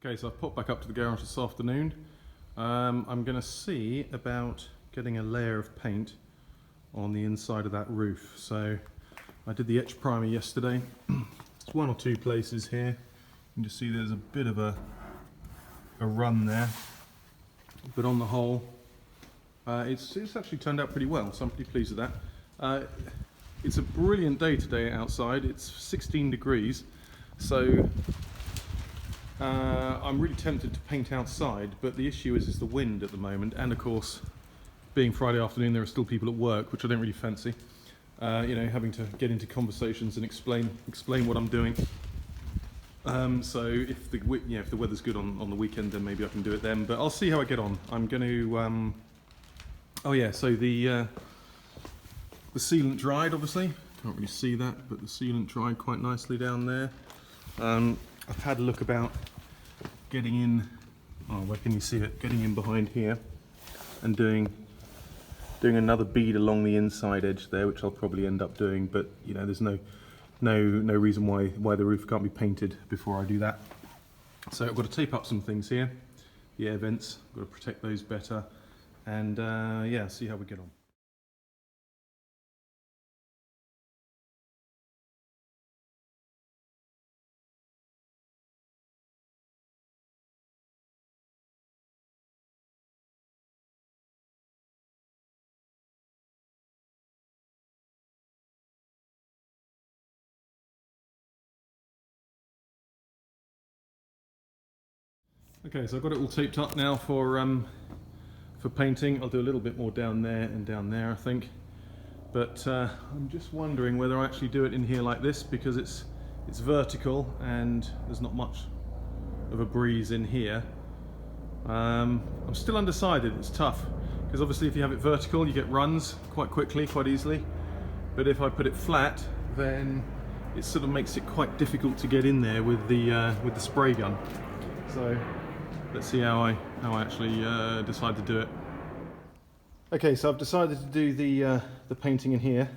Okay, so I've popped back up to the garage this afternoon. I'm going to see about getting a layer of paint on the inside of that roof. So I did the etch primer yesterday. It's one or two places here. You can just see there's a bit of a run there, but on the whole it's actually turned out pretty well, so I'm pretty pleased with that. It's a brilliant day today outside. It's 16 degrees, so I'm really tempted to paint outside, but the issue is the wind at the moment, and of course, being Friday afternoon, there are still people at work, which I don't really fancy. You know, having to get into conversations and explain what I'm doing. So if the weather's good on the weekend, then maybe I can do it then. But I'll see how I get on. I'm going to. Oh yeah, so the sealant dried. Obviously, can't really see that, but the sealant dried quite nicely down there. I've had a look about getting in. Oh, where can you see it? Getting in behind here and doing another bead along the inside edge there, which I'll probably end up doing. But you know, there's no reason why the roof can't be painted before I do that. So I've got to tape up some things here. The air vents, got to protect those better, and yeah, see how we get on. Okay, so I've got it all taped up now for painting. I'll do a little bit more down there and down there, I think. But I'm just wondering whether I actually do it in here like this, because it's vertical and there's not much of a breeze in here. I'm still undecided. It's tough because obviously if you have it vertical, you get runs quite quickly, quite easily. But if I put it flat, then it sort of makes it quite difficult to get in there with the spray gun. So let's see how I actually decide to do it. Okay, so I've decided to do the painting in here.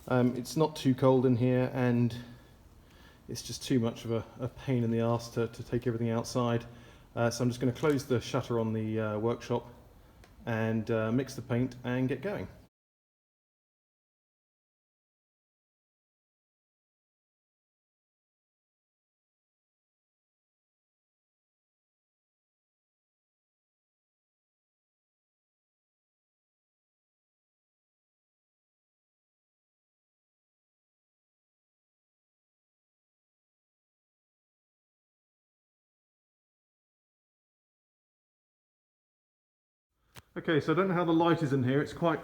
It's not too cold in here, and it's just too much of a pain in the arse to take everything outside. So I'm just going to close the shutter on the workshop and mix the paint and get going. Okay, so I don't know how the light is in here. It's quite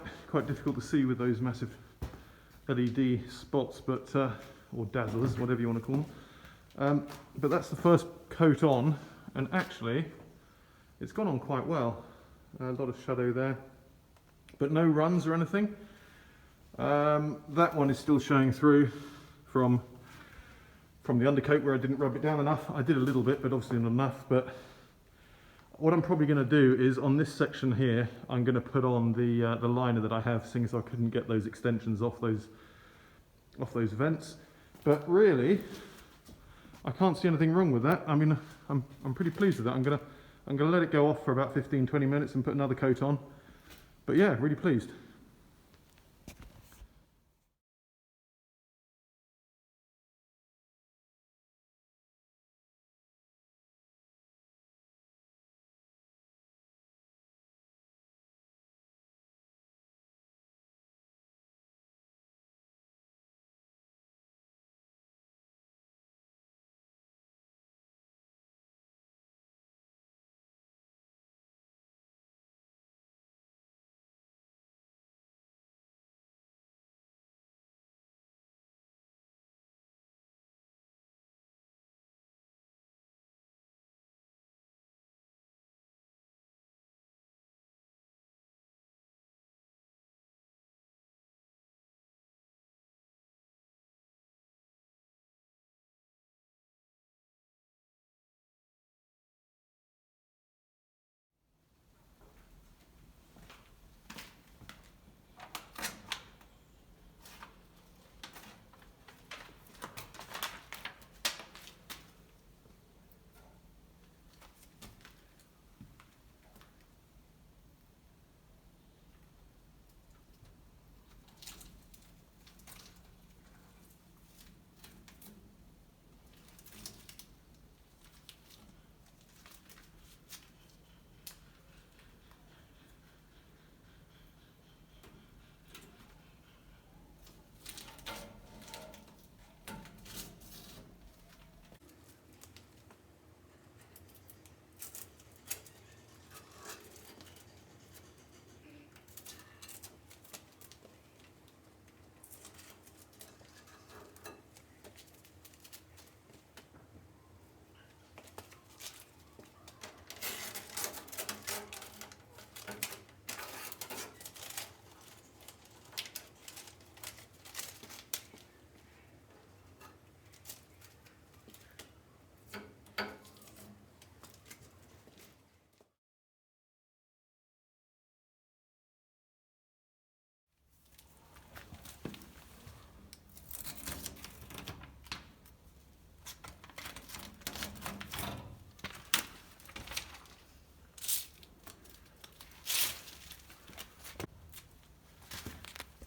difficult to see with those massive LED spots, but or dazzlers, whatever you want to call them. But that's the first coat on, and actually it's gone on quite well. A lot of shadow there, but no runs or anything. That one is still showing through from the undercoat where I didn't rub it down enough. I did a little bit, but obviously not enough. But what I'm probably going to do is on this section here, I'm going to put on the liner that I have, seeing as I couldn't get those extensions off those vents. But really, I can't see anything wrong with that. I mean, I'm pretty pleased with that. I'm gonna let it go off for about 15-20 minutes and put another coat on. But yeah, really pleased.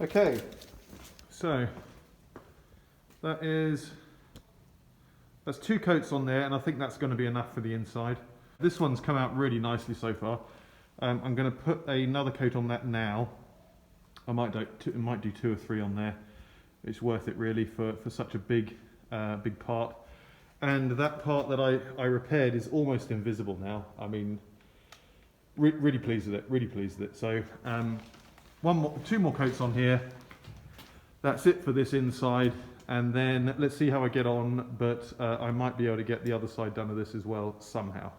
Okay, so that's 2 coats on there, and I think that's going to be enough for the inside. This one's come out really nicely so far. I'm going to put another coat on that now. I might do 2 or 3 on there. It's worth it really for such a big part. And that part that I repaired is almost invisible now. I mean, really pleased with it. Really pleased with it. So 2 more coats on here. That's it for this inside. And then let's see how I get on. But I might be able to get the other side done of this as well somehow.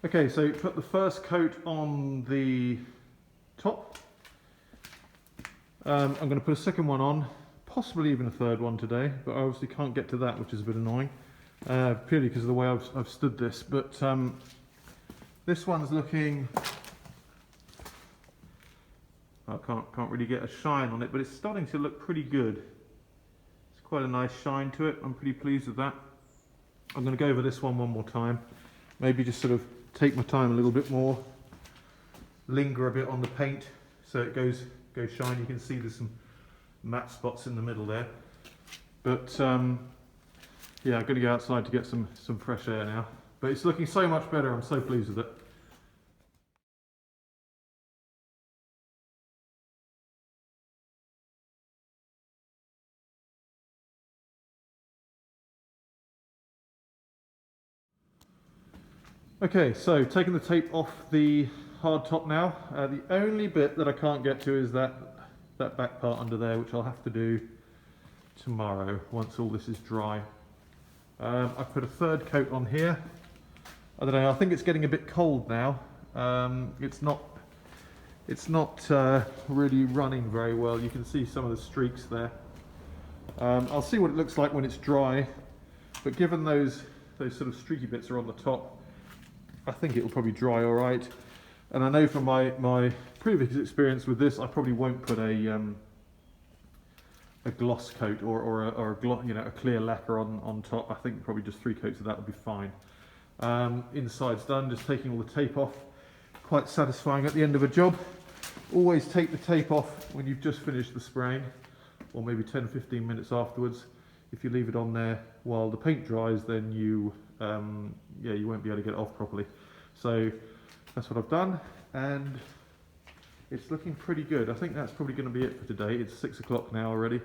Okay, so put the first coat on the top. I'm going to put a second one on, possibly even a third one today, but I obviously can't get to that, which is a bit annoying, purely because of the way I've stood this. But this one's looking, I can't really get a shine on it, but it's starting to look pretty good. It's quite a nice shine to it. I'm pretty pleased with that. I'm going to go over this one more time. Maybe just sort of take my time a little bit more, linger a bit on the paint so it goes shiny. You can see there's some matte spots in the middle there. But yeah, I'm going to go outside to get some fresh air now. But it's looking so much better. I'm so pleased with it. Okay, so taking the tape off the hard top now. The only bit that I can't get to is that back part under there, which I'll have to do tomorrow once all this is dry. I've put a third coat on here. I don't know, I think it's getting a bit cold now. It's not really running very well. You can see some of the streaks there. I'll see what it looks like when it's dry, but given those sort of streaky bits are on the top, I think it will probably dry all right. And I know from my previous experience with this, I probably won't put a gloss coat or a clear lacquer on top. I think probably just 3 coats of that would be fine. Inside's done, just taking all the tape off. Quite satisfying at the end of a job. Always take the tape off when you've just finished the spraying, or maybe 10-15 minutes afterwards. If you leave it on there while the paint dries, then you won't be able to get it off properly. So that's what I've done, and it's looking pretty good. I think that's probably going to be it for today. It's 6 o'clock now already.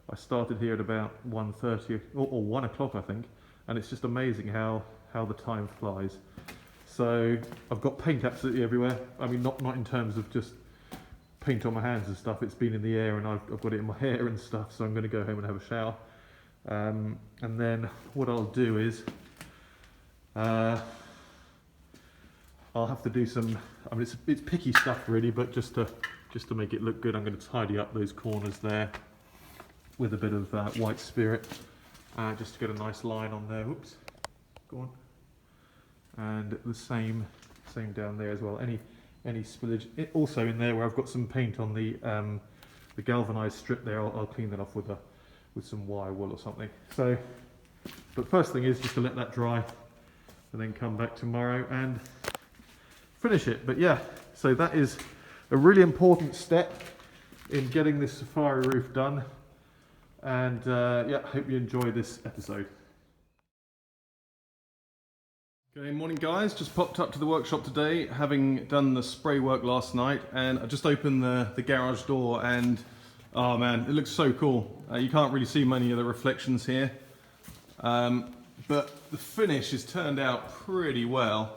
I started here at about 1:30 or 1 o'clock, I think, and it's just amazing how the time flies. So I've got paint absolutely everywhere. I mean, not in terms of just paint on my hands and stuff. It's been in the air, and I've got it in my hair and stuff. So I'm going to go home and have a shower. And then what I'll do is I'll have to do some, I mean it's picky stuff really, but just to make it look good, I'm going to tidy up those corners there with a bit of white spirit, just to get a nice line on there. Oops, go on. And the same down there as well. Any spillage also in there where I've got some paint on the galvanized strip there. I'll clean that off with some wire wool or something. So, but first thing is just to let that dry and then come back tomorrow and finish it. But yeah, so that is a really important step in getting this safari roof done. And yeah, hope you enjoy this episode. Okay, morning guys, just popped up to the workshop today, having done the spray work last night, and I just opened the garage door, and oh man, it looks so cool. You can't really see many of the reflections here, but the finish has turned out pretty well,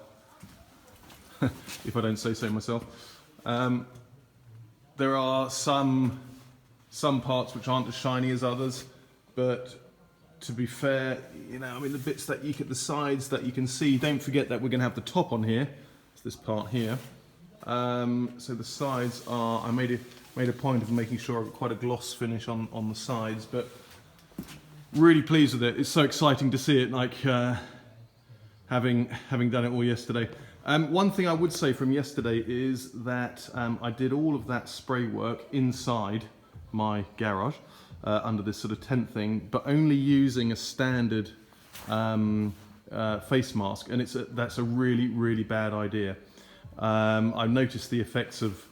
if I don't say so myself. There are some parts which aren't as shiny as others, but to be fair, you know, I mean, the bits that the sides that you can see, don't forget that we're going to have the top on here. It's this part here. So the sides are, I made made a point of making sure I've got quite a gloss finish on the sides, but really pleased with it. It's so exciting to see it, like having done it all yesterday. One thing I would say from yesterday is that I did all of that spray work inside my garage under this sort of tent thing, but only using a standard face mask, and that's a really bad idea. I've noticed the effects of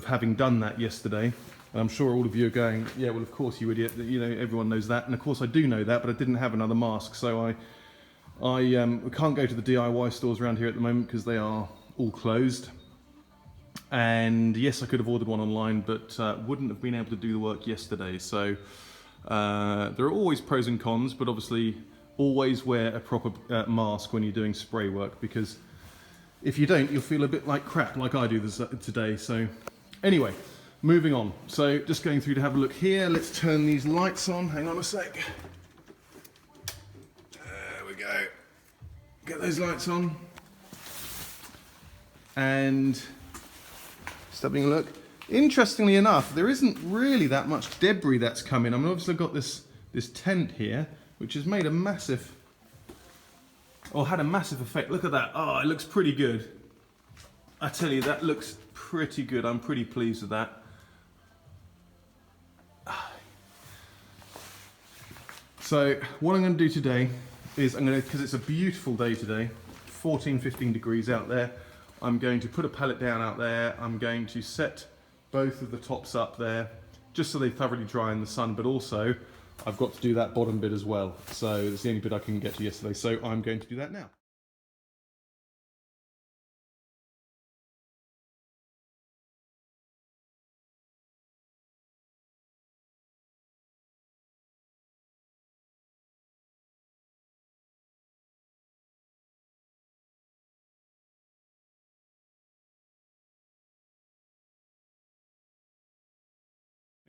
having done that yesterday, and I'm sure all of you are going, yeah, well, of course, you idiot, you know, everyone knows that, and of course I do know that, but I didn't have another mask, so I can't go to the DIY stores around here at the moment because they are all closed. And yes, I could have ordered one online, but wouldn't have been able to do the work yesterday. So there are always pros and cons, but obviously always wear a proper mask when you're doing spray work, because if you don't, you'll feel a bit like crap, like I do today. So anyway, moving on. So just going through to have a look here. Let's turn these lights on. Hang on a sec. There we go. Get those lights on. And just having a look. Interestingly enough, there isn't really that much debris that's come in. I mean, obviously I've got this tent here, which has made a massive, or had a massive effect. Look at that. Oh, it looks pretty good. I tell you, that looks pretty good. I'm pretty pleased with that. So what I'm going to do today is because it's a beautiful day today, 14-15 degrees out there, I'm going to put a pallet down out there. I'm going to set both of the tops up there just so they thoroughly dry in the sun, but also I've got to do that bottom bit as well. So it's the only bit I couldn't get to yesterday, so I'm going to do that now.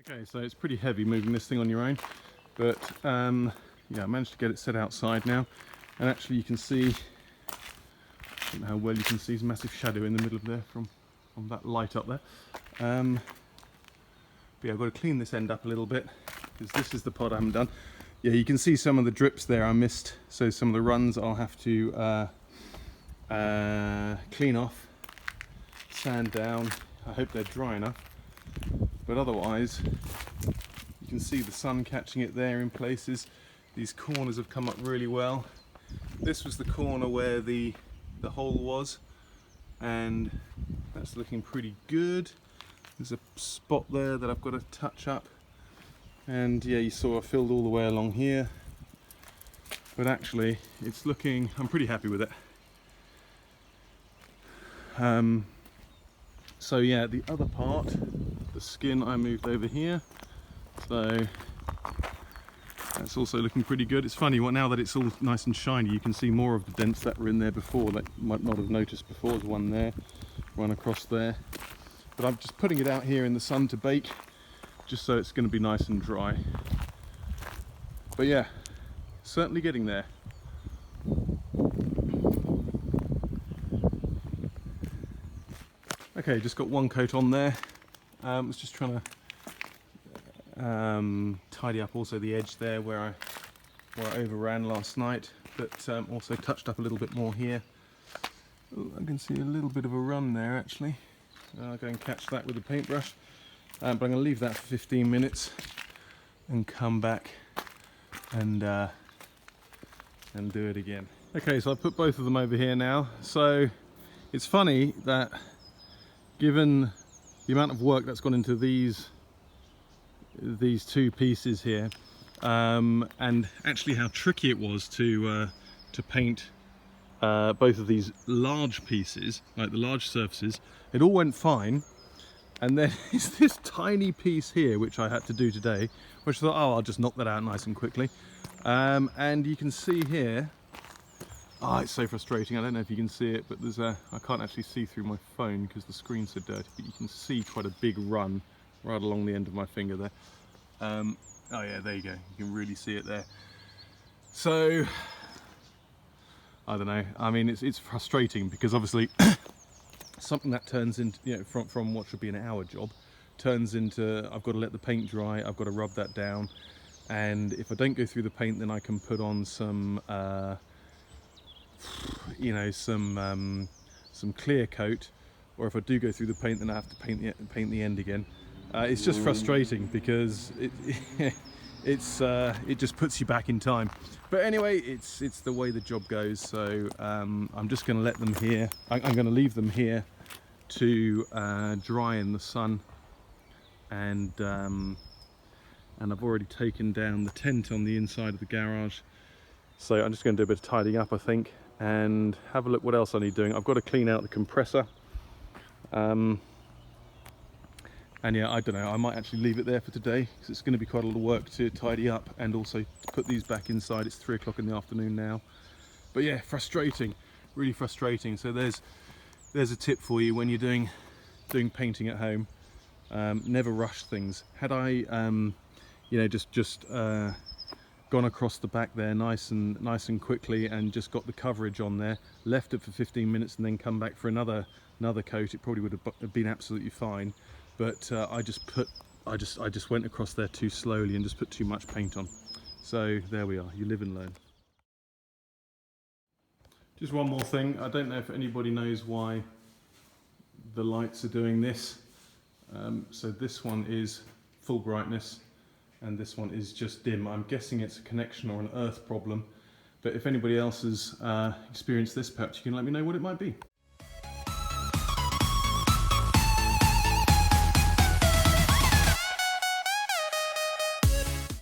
Okay, so it's pretty heavy moving this thing on your own, but yeah, I managed to get it set outside now, and actually you can see, I don't know how well you can see, there's a massive shadow in the middle of there from that light up there. But yeah, I've got to clean this end up a little bit, because this is the pod I haven't done. Yeah, you can see some of the drips there I missed, so some of the runs I'll have to clean off, sand down. I hope they're dry enough. But otherwise, you can see the sun catching it there in places. These corners have come up really well. This was the corner where the hole was, and that's looking pretty good. There's a spot there that I've got to touch up, and yeah, you saw I filled all the way along here, but actually it's looking, I'm pretty happy with it. So yeah, the other part, the skin, I moved over here, so that's also looking pretty good. It's funny, now that it's all nice and shiny, you can see more of the dents that were in there before that you might not have noticed before. There's one there, one across there, but I'm just putting it out here in the sun to bake, just so it's going to be nice and dry. But yeah, certainly getting there. Okay, just got one coat on there. Was just trying to tidy up also the edge there where I overran last night, but also touched up a little bit more here. Ooh, I can see a little bit of a run there actually. I'll go and catch that with a paintbrush, but I'm going to leave that for 15 minutes and come back and do it again. Okay, so I've put both of them over here now. So it's funny that given the amount of work that's gone into these two pieces here, and actually how tricky it was to paint both of these large pieces, like the large surfaces, it all went fine. And then it's this tiny piece here which I had to do today, which I thought, oh, I'll just knock that out nice and quickly. And you can see here, oh, it's so frustrating. I don't know if you can see it, but there's I can't actually see through my phone because the screen's so dirty, but you can see quite a big run right along the end of my finger there. Oh yeah, there you go. You can really see it there. So, I don't know. I mean, it's frustrating because obviously something that turns into, you know, from what should be an hour job turns into, I've got to let the paint dry, I've got to rub that down, and if I don't go through the paint, then I can put on some you know, some clear coat, or if I do go through the paint, then I have to paint the end again. It's just frustrating because it just puts you back in time. But anyway, it's the way the job goes. So I'm just going to let them here. I'm going to leave them here to dry in the sun, and I've already taken down the tent on the inside of the garage. So I'm just going to do a bit of tidying up, I think, and have a look what else I need doing. I've got to clean out the compressor. And yeah, I don't know, I might actually leave it there for today because it's going to be quite a lot of work to tidy up and also to put these back inside. It's 3 o'clock in the afternoon now. But yeah, frustrating, really frustrating. So there's a tip for you when you're doing painting at home. Never rush things. Had I you know, just gone across the back there nice and quickly and just got the coverage on there, left it for 15 minutes and then come back for another coat, it probably would have been absolutely fine. But I just went across there too slowly and just put too much paint on. So there we are, you live and learn. Just one more thing, I don't know if anybody knows why the lights are doing this. So this one is full brightness and this one is just dim. I'm guessing it's a connection or an earth problem, but if anybody else has experienced this, perhaps you can let me know what it might be.